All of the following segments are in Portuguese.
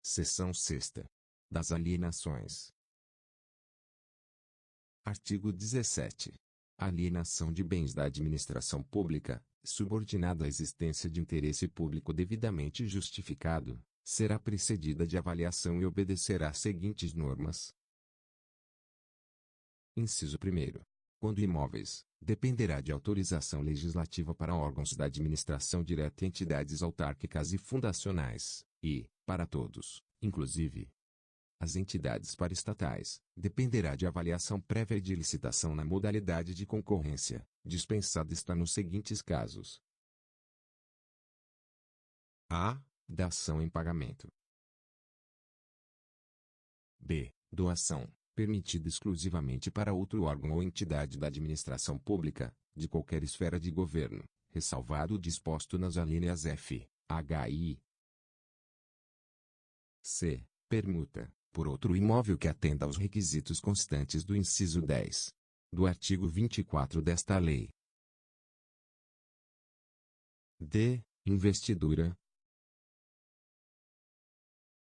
Seção 6ª. Das alienações. Artigo 17. A alienação de bens da administração pública, subordinada à existência de interesse público devidamente justificado, será precedida de avaliação e obedecerá às seguintes normas. Inciso 1º. Quando imóveis, dependerá de autorização legislativa para órgãos da administração direta e entidades autárquicas e fundacionais, e, para todos, inclusive as entidades paraestatais, dependerá de avaliação prévia e de licitação na modalidade de concorrência, dispensada está nos seguintes casos: a. Dação em pagamento. b. Doação, permitida exclusivamente para outro órgão ou entidade da administração pública, de qualquer esfera de governo, ressalvado o disposto nas alíneas f, h e i. c. Permuta, por outro imóvel que atenda aos requisitos constantes do inciso 10 do artigo 24 desta lei. d. Investidura.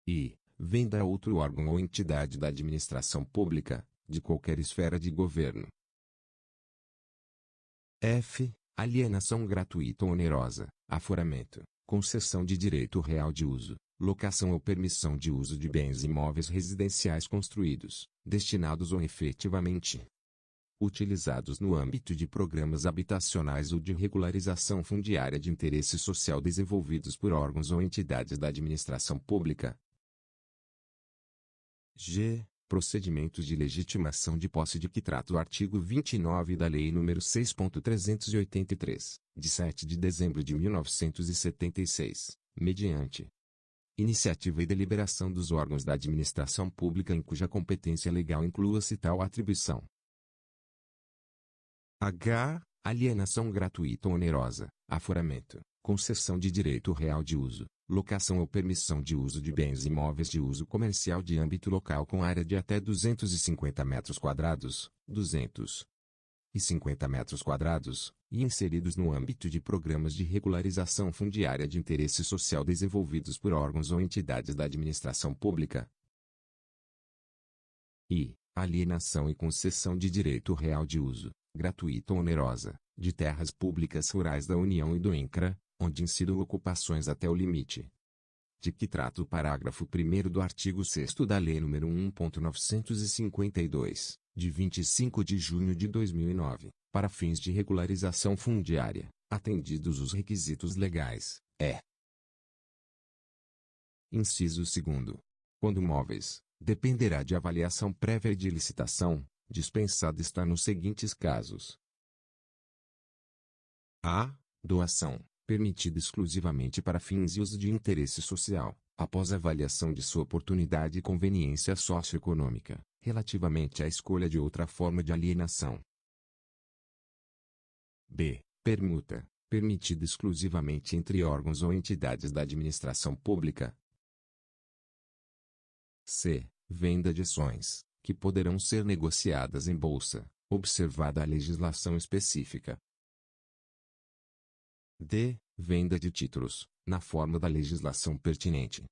e. Venda a outro órgão ou entidade da administração pública, de qualquer esfera de governo. f. Alienação gratuita ou onerosa, aforamento, concessão de direito real de uso, locação ou permissão de uso de bens imóveis residenciais construídos, destinados ou efetivamente utilizados no âmbito de programas habitacionais ou de regularização fundiária de interesse social desenvolvidos por órgãos ou entidades da administração pública. g. Procedimentos de legitimação de posse de que trata o artigo 29 da Lei nº 6.383, de 7 de dezembro de 1976, mediante iniciativa e deliberação dos órgãos da administração pública em cuja competência legal inclua-se tal atribuição. h. Alienação gratuita ou onerosa, aforamento, concessão de direito real de uso, locação ou permissão de uso de bens imóveis de uso comercial de âmbito local com área de até 250 metros quadrados, 250 metros quadrados, e inseridos no âmbito de programas de regularização fundiária de interesse social desenvolvidos por órgãos ou entidades da administração pública. e. Alienação e concessão de direito real de uso, gratuita ou onerosa, de terras públicas rurais da União e do INCRA, onde incidam ocupações até o limite de que trata o parágrafo 1º do artigo 6º da Lei nº 1.952, de 25 de junho de 2009, para fins de regularização fundiária, atendidos os requisitos legais, Inciso 2º. Quando imóveis, dependerá de avaliação prévia e de licitação, dispensada está nos seguintes casos: a. Doação, permitida exclusivamente para fins e uso de interesse social, após avaliação de sua oportunidade e conveniência socioeconômica, relativamente à escolha de outra forma de alienação. b. Permuta, permitida exclusivamente entre órgãos ou entidades da administração pública. c. Venda de ações, que poderão ser negociadas em bolsa, observada a legislação específica. d. Venda de títulos, na forma da legislação pertinente.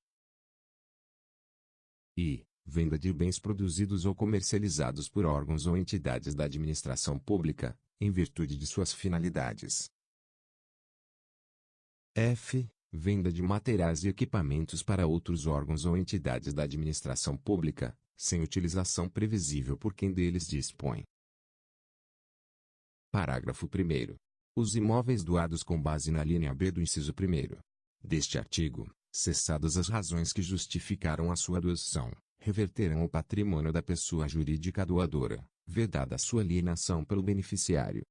e. Venda de bens produzidos ou comercializados por órgãos ou entidades da administração pública, em virtude de suas finalidades. f. Venda de materiais e equipamentos para outros órgãos ou entidades da administração pública, sem utilização previsível por quem deles dispõe. Parágrafo 1º. Os imóveis doados com base na linha B do inciso 1º deste artigo, cessadas as razões que justificaram a sua doação, reverterão ao patrimônio da pessoa jurídica doadora, vedada a sua alienação pelo beneficiário.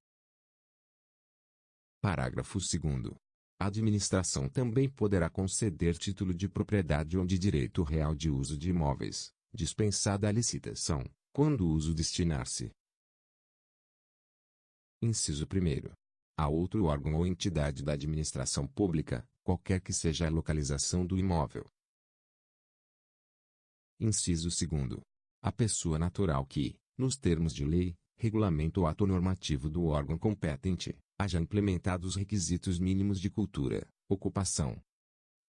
Parágrafo 2º. A administração também poderá conceder título de propriedade ou de direito real de uso de imóveis, dispensada a licitação, quando o uso destinar-se. Inciso 1º. A outro órgão ou entidade da administração pública, qualquer que seja a localização do imóvel. Inciso 2º. A pessoa natural que, nos termos de lei, regulamento ou ato normativo do órgão competente, haja implementado os requisitos mínimos de cultura, ocupação,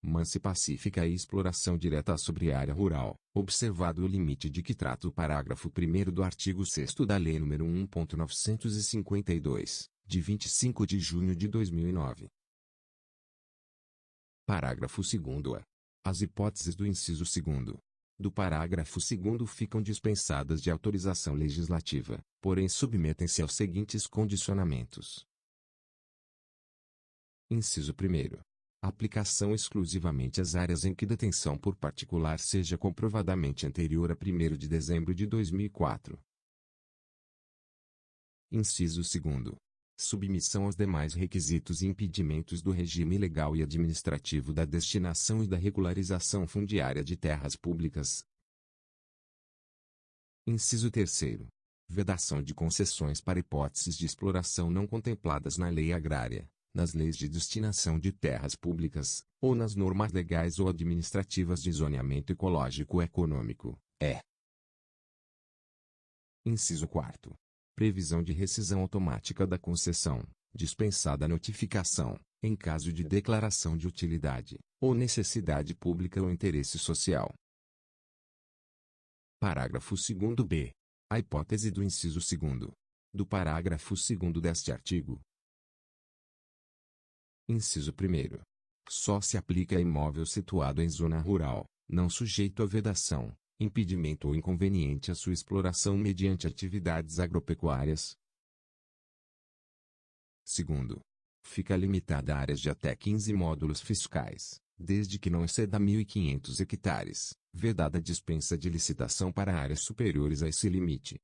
mansa e pacífica e exploração direta sobre área rural, observado o limite de que trata o parágrafo 1º do artigo 6º da Lei nº 1.952, de 25 de junho de 2009. Parágrafo 2º. As hipóteses do inciso 2º do parágrafo 2º ficam dispensadas de autorização legislativa, porém submetem-se aos seguintes condicionamentos. Inciso 1º. Aplicação exclusivamente às áreas em que detenção por particular seja comprovadamente anterior a 1º de dezembro de 2004. Inciso 2º. Submissão aos demais requisitos e impedimentos do regime legal e administrativo da destinação e da regularização fundiária de terras públicas. Inciso 3º. Vedação de concessões para hipóteses de exploração não contempladas na lei agrária, nas leis de destinação de terras públicas, ou nas normas legais ou administrativas de zoneamento ecológico-econômico, Inciso 4º. Previsão de rescisão automática da concessão, dispensada a notificação, em caso de declaração de utilidade, ou necessidade pública ou interesse social. Parágrafo 2º-b. A hipótese do inciso 2º do parágrafo 2º deste artigo. Inciso 1º. Só se aplica a imóvel situado em zona rural, não sujeito a vedação, impedimento ou inconveniente à sua exploração mediante atividades agropecuárias. Segundo, fica limitada a áreas de até 15 módulos fiscais, desde que não exceda 1.500 hectares, vedada a dispensa de licitação para áreas superiores a esse limite.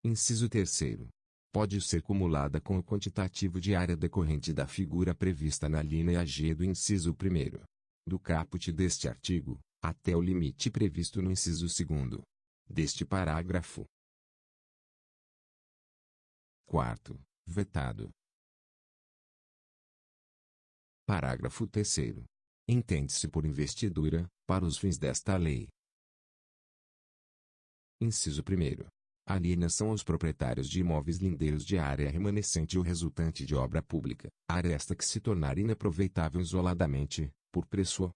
Inciso 3º. Pode ser cumulada com o quantitativo de área decorrente da figura prevista na linha G do inciso 1º do caput deste artigo, até o limite previsto no inciso 2º deste parágrafo. 4º. Vetado. Parágrafo 3º. Entende-se por investidura, para os fins desta lei. Inciso 1º. Alienação aos proprietários de imóveis lindeiros de área remanescente ou resultante de obra pública, área esta que se tornar inaproveitável isoladamente, por preço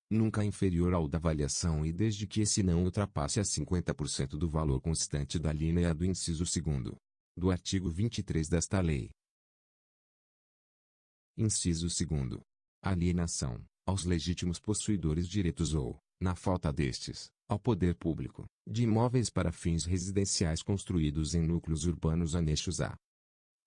nunca inferior ao da avaliação e desde que esse não ultrapasse a 50% do valor constante da linha do inciso 2º do artigo 23 desta lei. Inciso 2º. Alienação, aos legítimos possuidores direitos ou, na falta destes, ao poder público, de imóveis para fins residenciais construídos em núcleos urbanos anexos a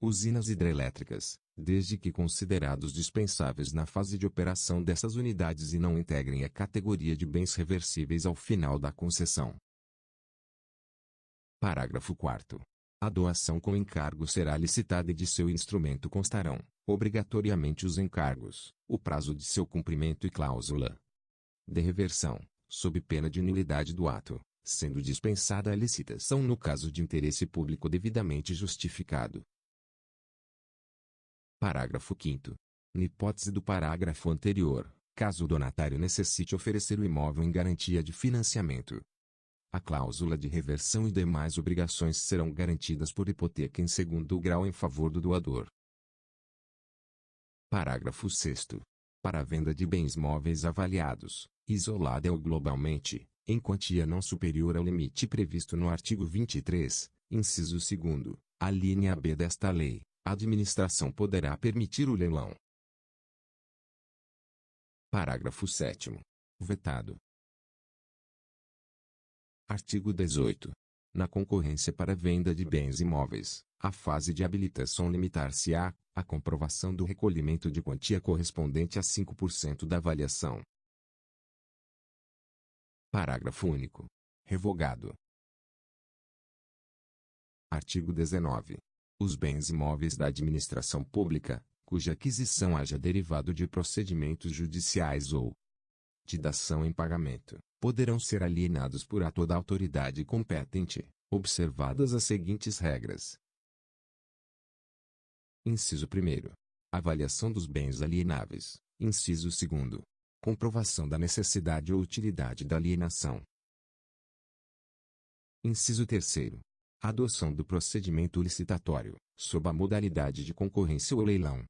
usinas hidrelétricas, desde que considerados dispensáveis na fase de operação dessas unidades e não integrem a categoria de bens reversíveis ao final da concessão. Parágrafo 4º. A doação com encargo será licitada e de seu instrumento constarão, obrigatoriamente os encargos, o prazo de seu cumprimento e cláusula de reversão, sob pena de nulidade do ato, sendo dispensada a licitação no caso de interesse público devidamente justificado. Parágrafo 5º. Na hipótese do parágrafo anterior, caso o donatário necessite oferecer o imóvel em garantia de financiamento, a cláusula de reversão e demais obrigações serão garantidas por hipoteca em segundo grau em favor do doador. Parágrafo 6º. Para a venda de bens móveis avaliados, isolada ou globalmente, em quantia não superior ao limite previsto no artigo 23, inciso 2º, a linha B desta lei, a administração poderá permitir o leilão. Parágrafo 7º. Vetado. Artigo 18. Na concorrência para venda de bens imóveis, a fase de habilitação limitar-se-á à comprovação do recolhimento de quantia correspondente a 5% da avaliação. Parágrafo único. Revogado. Artigo 19. Os bens imóveis da administração pública, cuja aquisição haja derivado de procedimentos judiciais ou de dação em pagamento, poderão ser alienados por ato da autoridade competente, observadas as seguintes regras. Inciso 1º. Avaliação dos bens alienáveis. Inciso 2º. Comprovação da necessidade ou utilidade da alienação. Inciso 3º. Adoção do procedimento licitatório, sob a modalidade de concorrência ou leilão,